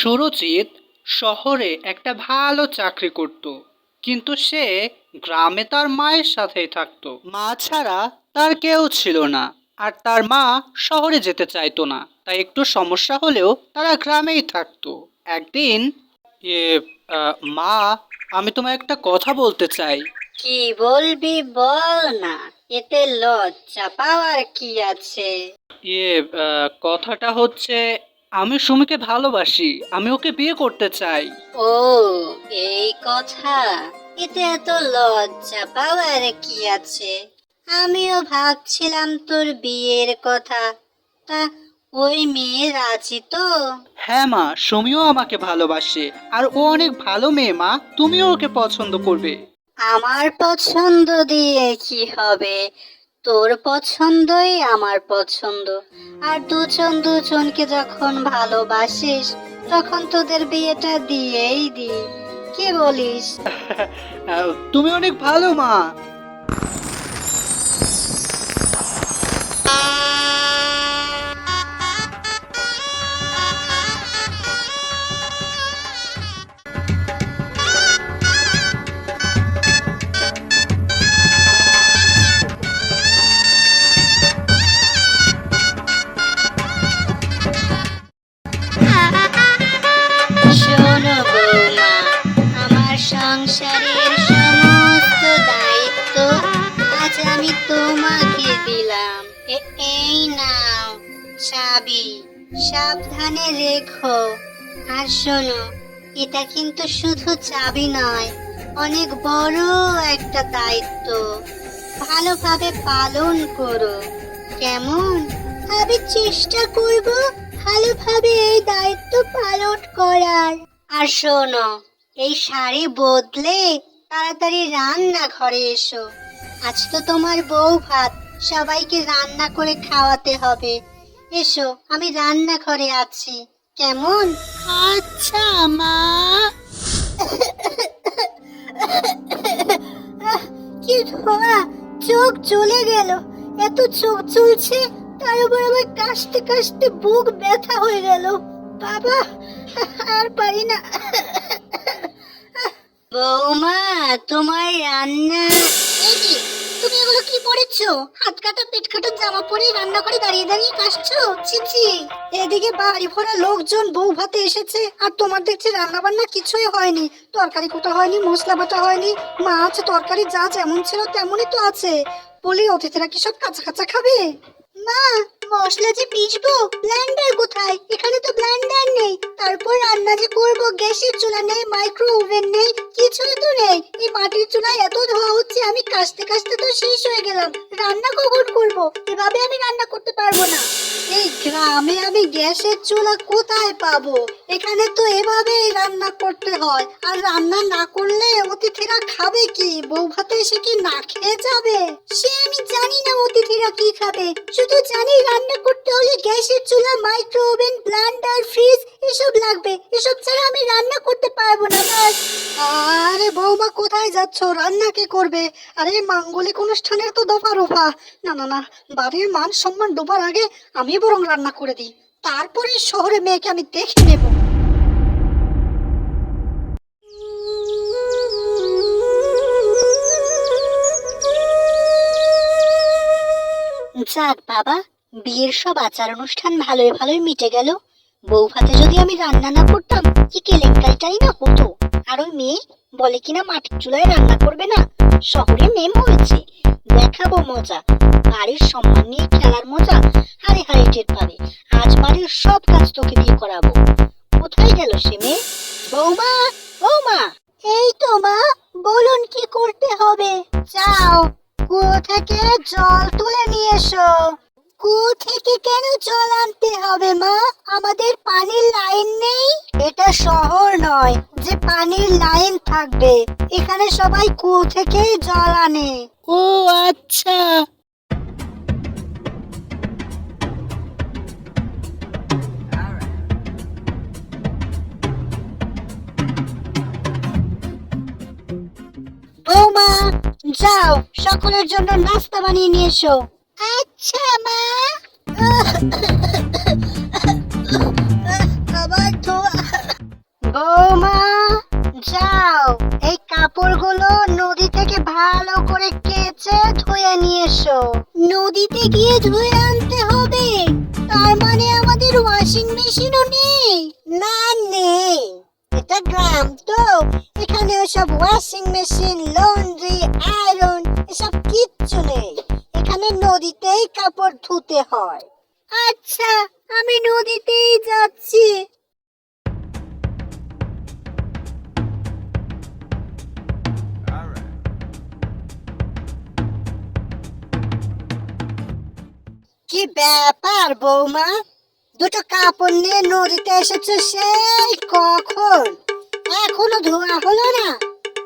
সুরজিৎ শহরে একটা ভালো চাকরি করত, কিন্তু সে গ্রামে তার মায়ের সাথেই থাকতো। মা ছাড়া তার কেউ ছিল না, আর তার মা শহরে যেতে চাইতো না, তাই একটু সমস্যা হলেও তারা গ্রামেই থাকতো। একদিন এ মা, আমি তোমায় একটা কথা বলতে চাই। কি বলবি বল না, এতে লজ্জা পাওয়ার কি আছে? ইয়ে কথাটা হচ্ছে, আমি সুমিকে ভালোবাসি, আমি ওকে বিয়ে করতে চাই। ও, এই কথা। এতে এত লজ্জা পাওয়ার কি আছে? আমিও ভাবছিলাম তোর বিয়ের কথা। তা ওই মেয়ে রাজি তো? হ্যাঁ মা, সুমিও আমাকে ভালোবাসে, আর ও অনেক ভালো মেয়ে মা, তুমিও ওকে পছন্দ করবে। আমার পছন্দ দিয়ে কি হবে? তোর পছন্দই আমার পছন্দ। আর দুজন দুজনকে যখন ভালোবাসিস, তখন তোদের বিয়েটা দিয়েই দি। কি বলিস? তুমি অনেক ভালো মা। শোনো বৌমা, আমার সংসারের সমস্ত দায়িত্ব আজ আমি তোমাকে দিলাম। এই নাও চাবি, সাবধানে রেখো। আর শোনো, এটা কিন্তু শুধু চাবি নয়, অনেক বড় একটা দায়িত্ব। ভালোভাবে পালন করো, কেমন? আমি চেষ্টা করব ভালোভাবে এই দায়িত্ব পালন করার। আর শোনো, এই শাড়ি বদলে তাড়াতাড়ি রান্না ঘরে এসো। আজ তো তোমার বউ ভাত, সবাইকে রান্না করে খাওয়াতে হবে। এসো, আমি রান্না ঘরে আছি, কেমন? আচ্ছা মা। কি ধোয়া, চোখ জ্বলে গেল। এত চোখ জ্বলছে, তার উপর আবার কাশতে কাশতে বুক ব্যথা হয়ে গেল। বাবা, আর পারি না। বৌমা, তোমার রান্না। এই কি, তুমি এগুলো কি পরেছো? হাত কাটা পেট কাটা জামা পরে রান্না করে দাঁড়িয়ে দাঁড়িয়ে কাশছো? ছিছি। এদিকে বাড়ি ভরা লোকজন বউ ভাতে এসেছে, আর তোমার দেখছি রান্না বান্না কিছুই হয়নি। তরকারি কোটা হয়নি, মশলা বাটা হয়নি, মাছ তরকারি যা যেমন ছিল তেমনই তো আছে। বলি, অতিথিরা কি সব কাঁচা কাঁচা খাবে? মা, মশলা যে পিষবো, ব্লেন্ডার কোথায়? এখানে তো ব্লেন্ডার নেই। তারপর রান্না যে করবো, গ্যাসের চুলা নেই, মাইক্রো ওভেন নেই, কিছুই তো নেই। এই মাটির চুলায় এত ধোয়া হচ্ছে, আমি কাশতে কাশতে তো শেষ হয়ে গেলাম। রান্না কখন করবো? এভাবে আমি রান্না করতে পারবো না। এই গ্রামে আমি গ্যাসের চুলা কোথায় পাবো? এখানে তো এভাবেই রান্না করতে হয়। আর রান্না না করলে অতিথিরা খাবে কি? বউ ভাতে এসে কি না খেয়ে যাবে? সে আমি জানি না অতিথিরা কি খাবে, শুধু জানি রান্না করতে হলে গ্যাসের চুলা, মাইক্রো ওভেন, ব্লেন্ডার, ফ্রিজ এসব লাগবে। এসব ছাড়া আমি রান্না করতে পারবো না। ব্যাস। আরে বৌমা, কোথায় যাচ্ছ? রান্না কে করবে? আরে মাঙ্গলিক অনুষ্ঠানের তো দফা রফা। না না না, বাড়ির মান সম্মান ডোবার আগে আমি বরং রান্না করে দিই, তারপরে শহরে মেয়েকে আমি দেখে নেব। যাক বাবা, বিয়ের সব আচার অনুষ্ঠান ভালোই ভালোই মিটে গেল। বউ ভাতে যদি আমি রান্না না করতাম, কি কেলেঙ্কারিটাই না হতো। আর ওই মেয়ে বলে কিনা মাটির চুলায় রান্না করবে না। শহরে মেম হয়েছে, দেখাবো মজা। বাড়ির সম্মান নিয়ে খেলার মজা হারে হারে টের পাবে। আজ বাড়ির সব কাজ তোকে দিয়ে করাবো। কোথায় গেল সে মেয়ে? বৌমা, বৌমা। এই তো মা, বলুন কি করতে হবে? যাও, কুয়ো থেকে জল তুলে নিয়ে এসো। কুয়ো থেকে কেন জল আনতে হবে মা? আমাদের পানির লাইন নেই? এটা শহর নয় যে পানির লাইন থাকবে। এখানে সবাই কুয়ো থেকেই জল আনে। ও আচ্ছা। বৌমা, যাও, সকলের জন্য নাস্তা বানিয়ে নিয়ে এসো। আচ্ছা মা। আবার ধোয়া। বৌমা, যাও এই কাপড়গুলো নদী থেকে ভালো করে কেচে ধুয়ে নিয়ে এসো। নদীতে গিয়ে ধুয়ে আনতে হবে? তার মানে আমাদের ওয়াশিং মেশিনও নেই? না, নেই। এটা গ্রাম তো, এখানে ওসব ওয়াশিং মেশিন, লন্ড্রি, আয়রন এসব কিচ্ছু নেই। এখানে নদীতেই কাপড় ধুতে হয়। আচ্ছা, আমি নদীতেই যাচ্ছি। কি ব্যাপার বৌমা, দুটো কাপড় নিয়ে নদীতে এসেছো সেই কখন? এখনো ধোয়া হলো না?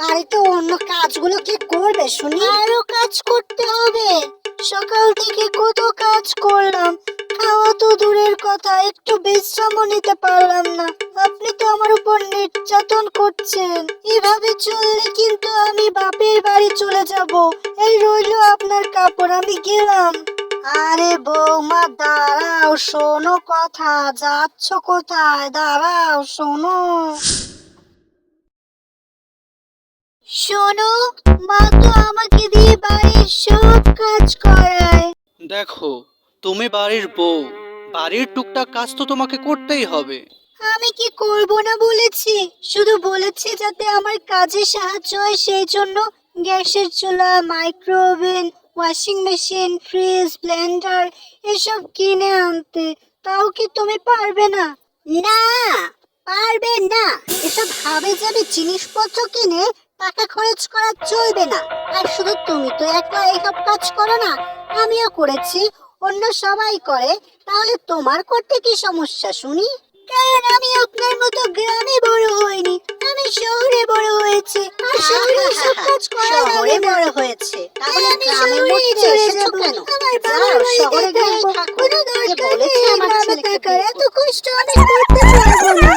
বাড়িতে অন্য কাজগুলো কি করবে শুনি? আরো কাজ করতে হবে। সকাল থেকে কত কাজ করলাম, খাওয়া তো দূরের কথা, একটু বিশ্রামও নিতে পারলাম না। আপনি তো আমার উপর নির্যাতন করছেন। এভাবে চললে কিন্তু আমি বাপের বাড়ি চলে যাব। এই রইলো আপনার কাপড়, আমি গেলাম। আরে বৌমা দাঁড়াও, শোনো কথা। যাচ্ছ কোথায়? দাঁড়াও, শোনো। শোনো, মা তো আমাকে দিয়ে বাড়ির সব কাজ করায়। দেখো, তুমি বাড়ির বউ, বাড়ির টুকটাক কাজ তো তোমাকে করতেই হবে। আমি কি করব না বলেছি? শুধু বলেছি যাতে আমার কাজে সাহায্য হয়, সেই জন্য গ্যাসের চুলা, microwave, washing machine, fridge, blender এসব কিনে আনতে। তাও কি তুমি পারবে না? না, পারবে না। এসব হাবে যাবে জিনিসপত্র কিনে টাকা খরচ করা চলবে না। আর শুধু তুমি তো একলা এসব কাজ করো না, আমিও করেছি, অন্য সবাই করে। তাহলে তোমার করতে কি সমস্যা শুনি? কারণ আমি আপনার মতো গ্রামে বড় হইনি, আমি শহরে বড় হয়েছি। আর শহরে সব কাজ করা শহরে বড় হয়েছে, তাহলে আমি গ্রামের মধ্যে এসেছো কেন? আমার বাবার বাড়িতে থাকবো, কোনো দরকার নেই গ্রামে থাকার। এত কষ্ট আমি করতে পারবো না।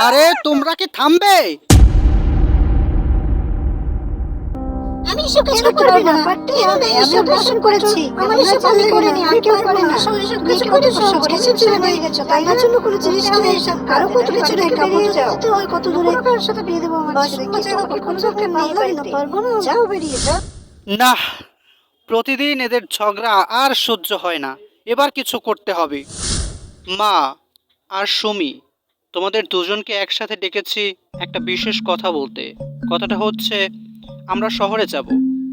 আরে তোমরা কি থামবে? আমি এসব কাজ করতে পারবো না। আমি এসব শাসন করেছি, আমার এসব আমি করিনি, আর কেউ করে না। এসব কাজ করতে শহরে চলে হয়ে গেছে, তাই না? জন্য কোনো জিনিস আমি এসব কারো কত কিছু রেখে বেরিয়ে যাও। তো ওই কত দূরে কারোর সাথে বিয়ে দেবো আমার ছেলে, কি করবো? কোনো দরকার নেই বাড়িতে, পারবো না। যাও, বেরিয়ে যাও। না, প্রতিদিন এদের ঝগড়া আর সহ্য হয় না। এবার কিছু করতে হবে। মা আর সুমি, তোমাদের দুজনকে একসাথে ডেকেছি একটা বিশেষ কথা বলতে। কথাটা হচ্ছে, আমরা শহরে যাব,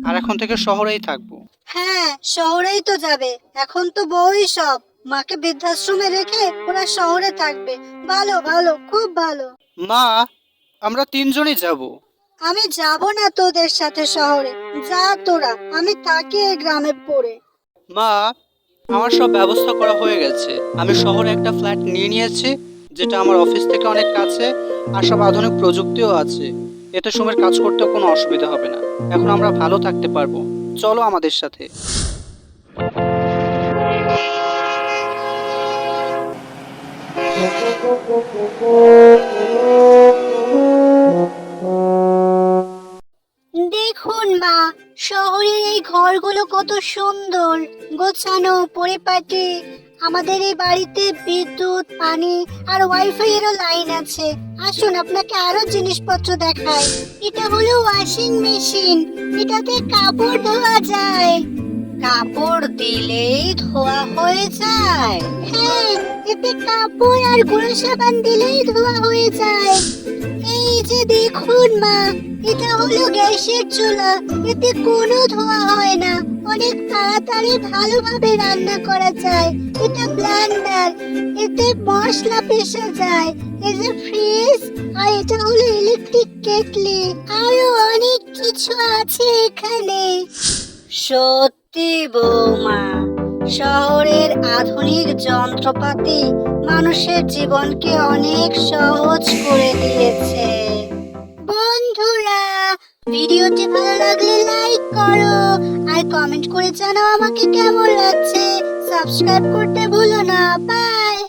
আর এখন থেকে শহরেই থাকবো। হ্যাঁ, শহরেই তো যাবে। এখন তো বউই সব। মাকে বৃদ্ধাশ্রমে রেখে ওরা শহরে থাকবে। ভালো ভালো, খুব ভালো। মা, আমরা তিনজনই যাব। আমি যাব না তোদের সাথে শহরে। যা তোরা, আমি থাকি এই গ্রামে পড়ে। মা, আমার সব ব্যবস্থা করা হয়ে গেছে। আমি শহরে একটা ফ্ল্যাট নিয়ে নিয়েছি, যেটা আমার অফিস থেকে অনেক কাছে, আর সব আধুনিক প্রযুক্তিও আছে। এতে সুমের কাজ করতেও কোনো অসুবিধা হবে না। এখন আমরা ভালো থাকতে পারবো। চলো আমাদের সাথে। দেখুন মা, শহরের এই ঘরগুলো কত সুন্দর, গোছানো, পরিপাটি। আমাদের এই বাড়িতে বিদ্যুৎ, পানি আর ওয়াইফাই এরও লাইন আছে। আসুন আপনাকে আরো জিনিসপত্র দেখাই। এটা হলো ওয়াশিং মেশিন, এটাতে কাপড় ধোয়া যায়। কাপড় দিলেই ধোয়া হয়ে যায়? হ্যাঁ, এতে কাপড় আর গুঁড়ো সাবান দিলেই ধোয়া হয়ে যায়। এই যে দেখুন মা, এটা হলো গ্যাসের চুলা, এতে কোনো ধোয়া হয় না, অনেক তাড়াতাড়ি ভালোভাবে রান্না করা যায়। এটা ব্লেন্ডার, এতে মশলা পেষা যায়। এই যে ফ্রিজ, আর এটা হলো ইলেকট্রিক কেটলি। আরো অনেক কিছু আছে এখানে। সত্যি বৌমা, শহরের আধুনিক যন্ত্রপাতি মানুষের জীবনকে অনেক সহজ করে দিয়েছে। বন্ধুরা, ভিডিওটি ভালো লাগলে লাইক করো আর কমেন্ট করে জানাও আমাকে কেমন লাগছে। সাবস্ক্রাইব করতে ভুলো না। বাই।